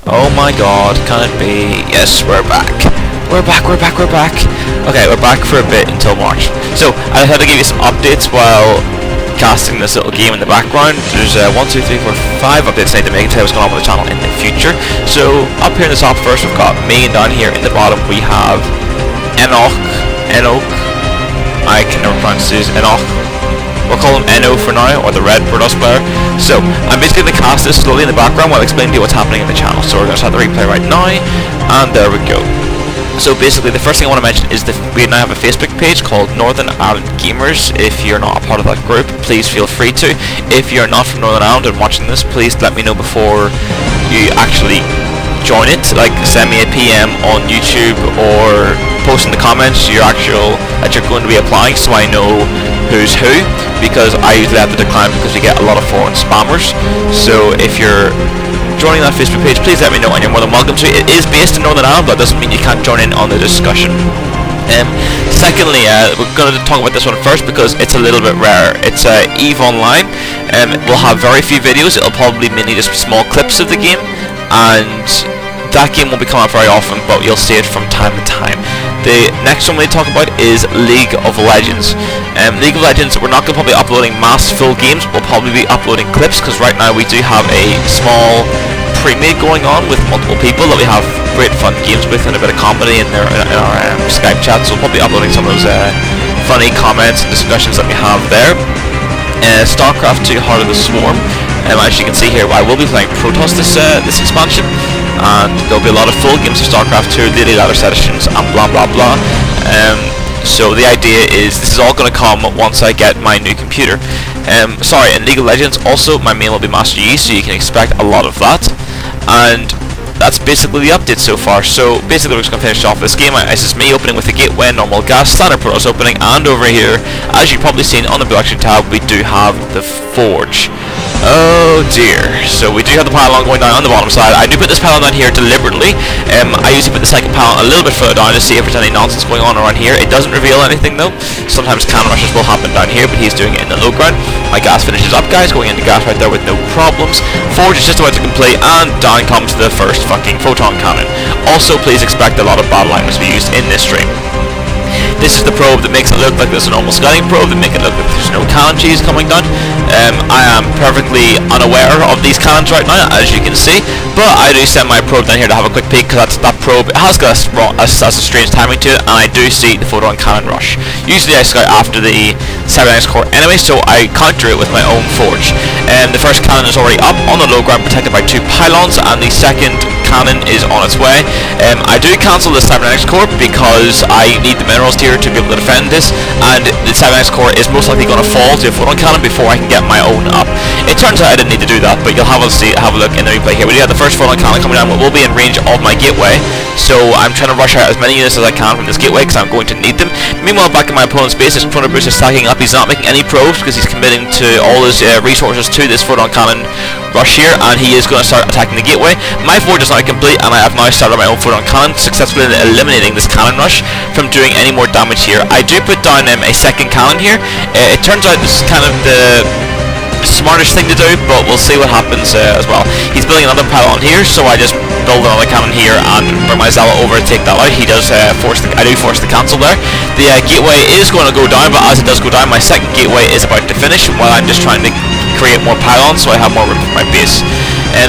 Oh my god, can it be? Yes, we're back. We're back. Okay, we're back for a bit until March. So, I had to give you some updates while casting this little game in the background. There's 1, 2, 3, 4, 5 updates I need to make to tell you what's going on with the channel in the future. So, up here in the top first, we've got me, and down here in the bottom we have Enoch, I can never pronounce these, Enoch. We'll call him Eno for now, or the red Protoss player. So, I'm basically going to cast this slowly in the background while explaining to you what's happening in the channel. So we're going to start the replay right now, and there we go. So basically, the first thing I want to mention is that we now have a Facebook page called Northern Ireland Gamers. If you're not a part of that group, please feel free to. If you're not from Northern Ireland and watching this, please let me know before you actually join it. Like, send me a PM on YouTube or post in the comments that you're going to be applying, so I know who's who, because I usually have to decline because we get a lot of foreign spammers. So if you're joining that Facebook page, please let me know, and you're more than welcome to. It is based in Northern Ireland, but that doesn't mean you can't join in on the discussion. Secondly, we're going to talk about this one first because it's a little bit rare. It's EVE Online. We'll have very few videos. It'll probably be mainly just small clips of the game, and that game won't be coming out very often, but you'll see it from time to time. The next one we talk about is League of Legends. League of Legends, we're not going to probably be uploading mass full games. We'll probably be uploading clips, because right now we do have a small pre-made going on with multiple people that we have great fun games with, and a bit of comedy in our Skype chat. So we'll probably be uploading some of those funny comments and discussions that we have there. Starcraft 2 Heart of the Swarm. As you can see here, I will be playing Protoss this expansion, and there'll be a lot of full games of Starcraft 2, daily ladder sessions, and blah blah blah. So the idea is this is all going to come once I get my new computer. Sorry, in League of Legends also my main will be Master Yi, so you can expect a lot of that. And that's basically the update so far. So basically we're just going to finish off this game. This is me opening with the gateway, normal gas, standard Protoss opening, and over here, as you've probably seen on the production tab, we do have the Forge. Oh dear. So we do have the pylon going down on the bottom side. I do put this pylon down here deliberately. I usually put the second pylon a little bit further down to see if there's any nonsense going on around here. It doesn't reveal anything though. Sometimes cannon rushes will happen down here, but he's doing it in the low ground. My gas finishes up, guys, going into gas right there with no problems. Forge is just about to complete, and down comes the first fucking photon cannon. Also, please expect a lot of battle items to be used in this stream. This is the probe that makes it look like there's a normal scouting probe, that make it look like there's no cannon cheese coming down. I am perfectly unaware of these cannons right now, as you can see, but I do send my probe down here to have a quick peek, because that probe has got a strange timing to it, and I do see the photon cannon rush. Usually I scout after the cybernetics core anyway, so I counter it with my own forge. The first cannon is already up on the low ground, protected by 2 pylons, and the second cannon is on its way. I do cancel the cybernetics core because I need the minerals here to be able to defend this, and the cybernetics core is most likely going to fall to a photon cannon before I can get my own up. It turns out I didn't need to do that, but you'll have a look in the replay here. We do have the first photon cannon coming down, will be in range of my gateway, so I'm trying to rush out as many units as I can from this gateway because I'm going to need them. Meanwhile, back in my opponent's base, his Chrono Boost is stacking up. He's not making any probes because he's committing to all his resources to this photon cannon rush here, and he is going to start attacking the gateway. My forge is now complete, and I have now started my own photon cannon, successfully eliminating this cannon rush from doing any more damage here. I do put down a second cannon here. It turns out this is kind of the smartest thing to do, but we'll see what happens as well. He's building another pylon here, so I just build another cannon here and bring my Zala over to take that out. He does I do force the cancel there. The gateway is going to go down, but as it does go down, my second gateway is about to finish, while I'm just trying to create more pylons so I have more room for my base.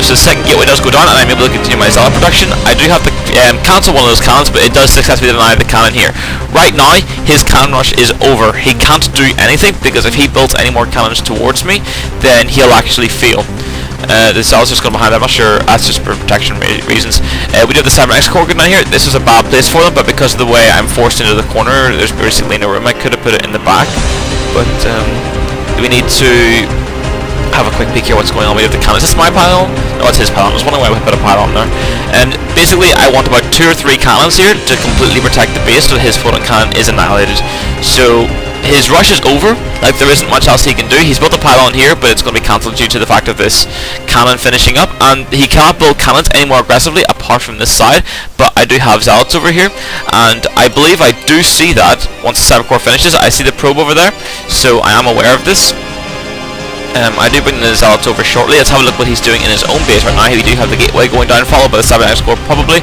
So the second gateway does go down, and I'm able to continue my Zala production. I do have to cancel one of those cannons, but it does successfully deny the cannon here. Right now, his cannon rush is over. He can't do anything, because if he builds any more cannons towards me, then he'll actually fail. The Zala's just going behind. I'm not sure. That's just for protection reasons. We do have the cybernetics core down here. This is a bad place for them, but because of the way I'm forced into the corner, there's basically no room. I could have put it in the back, but we need to have a quick peek here what's going on. We have the cannon. Is this my pylon? No, it's his pylon. I was wondering why we put a pylon there. And basically I want about 2 or 3 cannons here to completely protect the base so his photon cannon is annihilated. So his rush is over. Like, there isn't much else he can do. He's built a pylon here, but it's going to be cancelled due to the fact of this cannon finishing up, and he cannot build cannons any more aggressively apart from this side. But I do have zealots over here, and I believe I do see that once the cyber core finishes. I see the probe over there, so I am aware of this. I do bring the Zealots over shortly. Let's have a look what he's doing in his own base right now. We do have the gateway going down, followed by the Cybernetic score probably,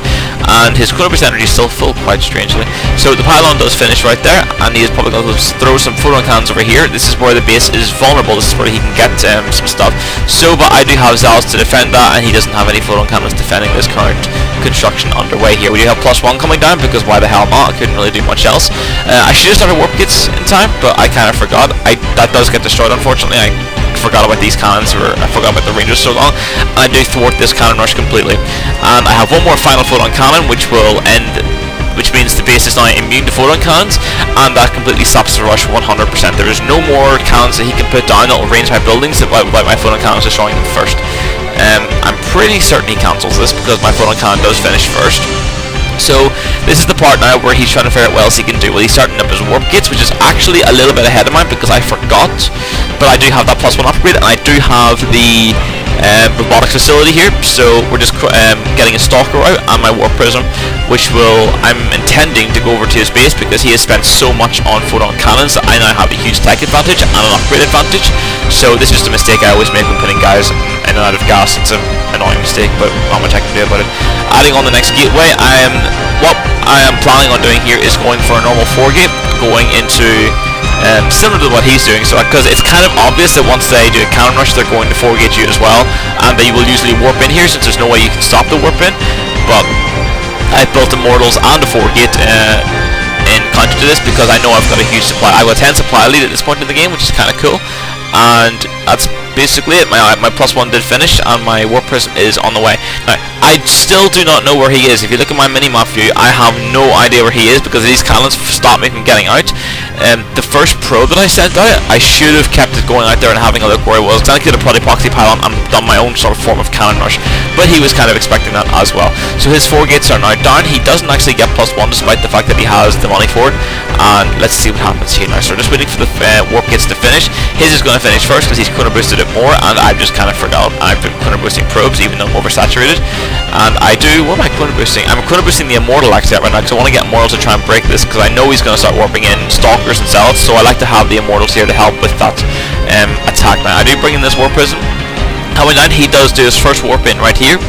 and his chronoburst energy is still full, quite strangely. So the pylon does finish right there, and he is probably going to throw some photon cannons over here. This is where the base is vulnerable. This is where he can get some stuff. So, but I do have Zealots to defend that, and he doesn't have any photon cannons defending this current construction underway here. We do have +1 coming down, because why the hell not? I couldn't really do much else. I should have started warp kits in time, but I kind of forgot. That does get destroyed, unfortunately. I forgot about these cannons, or I forgot about the Rangers so long. I do thwart this cannon rush completely, and I have one more final photon cannon, which means the base is now immune to photon cannons, and that completely stops the rush 100%. There is no more cannons that he can put down that will range my buildings without my photon cannons destroying them first. I'm pretty certain he cancels this because my photon cannon does finish first. So this is the part now where he's trying to figure out what else he can do. Well, he's starting up his warp gates, which is actually a little bit ahead of mine because I forgot. But I do have that +1 upgrade, and I do have the robotics facility here. So we're just getting a stalker out and my warp prism, which I'm intending to go over to his base because he has spent so much on photon cannons that I now have a huge tech advantage and an upgrade advantage. So this is just a mistake I always make when putting guys in and out of gas. It's an annoying mistake, but not much I can do about it. Adding on the next gateway, what I am planning on doing here is going for a normal 4 gate, going into similar to what he's doing, so because it's kind of obvious that once they do a cannon rush, they're going to 4 gate you as well, and they will usually warp in here since there's no way you can stop the warp in. But I've built Immortals and a 4 gate in counter to this because I know I've got a huge supply. I've got 10 supply lead at this point in the game, which is kind of cool, and that's basically it. My +1 did finish, and my warp prism is on the way. Now, I still do not know where he is. If you look at my mini-map view, I have no idea where he is because these cannons stop me from getting out. The first probe that I sent out, I should have kept it going out there and having a look where it was. Then I could have put a proxy pylon and done my own sort of form of cannon rush, but he was kind of expecting that as well. So his 4 gates are now down. He doesn't actually get +1 despite the fact that he has the money for it. And let's see what happens here now. So we're just waiting for the warp gates to finish. His is going to finish first because he's chrono boosted it more, and I've just kind of forgot. I've been chrono boosting probes even though I'm oversaturated. And what am I chrono boosting? I'm chrono boosting the Immortal actually right now because I want to get Immortal to try and break this because I know he's going to start warping in Stalkers and Zealots, so I like to have the Immortals here to help with that attack. Now I do bring in this warp prism. Coming down, he does do his first warp in right here,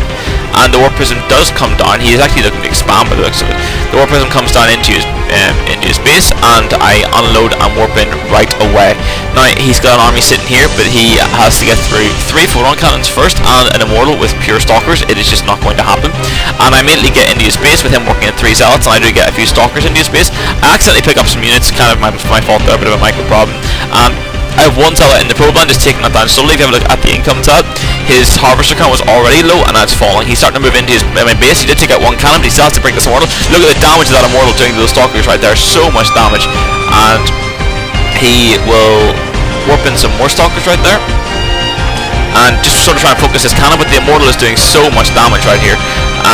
and the warp prism does come down. He is actually looking to expand by the looks of it. The warp prism comes down into his base, and I unload and warp in right away. Now he's got an army sitting here, but he has to get through 3 photon cannons first and an Immortal with pure Stalkers. It is just not going to happen. And I immediately get into his base with him working at 3 Zealots, and I do get a few Stalkers into his base. I accidentally pick up some units, kind of my fault there, a bit of a micro problem. I have 1 Zealot in the probe line, just taking that down slowly. If you have a look at the income tab, his harvester count was already low, and that's falling. He's starting to move into my base. He did take out 1 cannon, but he still has to break this Immortal. Look at the damage that Immortal doing to those Stalkers right there. So much damage. And he will warp in some more Stalkers right there. And just sort of try and focus his cannon, but the Immortal is doing so much damage right here,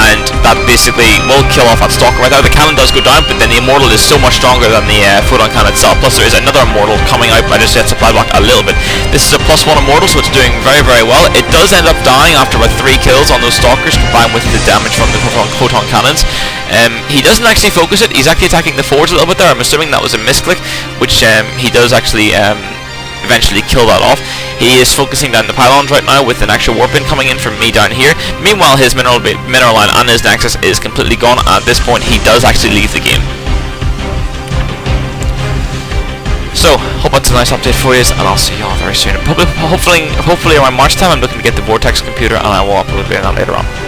and that basically will kill off that Stalker right there. The cannon does go down, but then the Immortal is so much stronger than the photon cannon itself. Plus there is another Immortal coming out, but I just get supply block a little bit. This is a +1 Immortal, so it's doing very, very well. It does end up dying after about 3 kills on those Stalkers, combined with the damage from the photon cannons. He doesn't actually focus it. He's actually attacking the forge a little bit there. I'm assuming that was a misclick, which he does actually eventually kill that off. He is focusing down the pylons right now with an extra warp in coming in from me down here. Meanwhile, his mineral line and his nexus is completely gone. At this point, he does actually leave the game. So, hope that's a nice update for you, and I'll see you all very soon. Hopefully around March time, I'm looking to get the Vortex computer, and I will upload a video on that later on.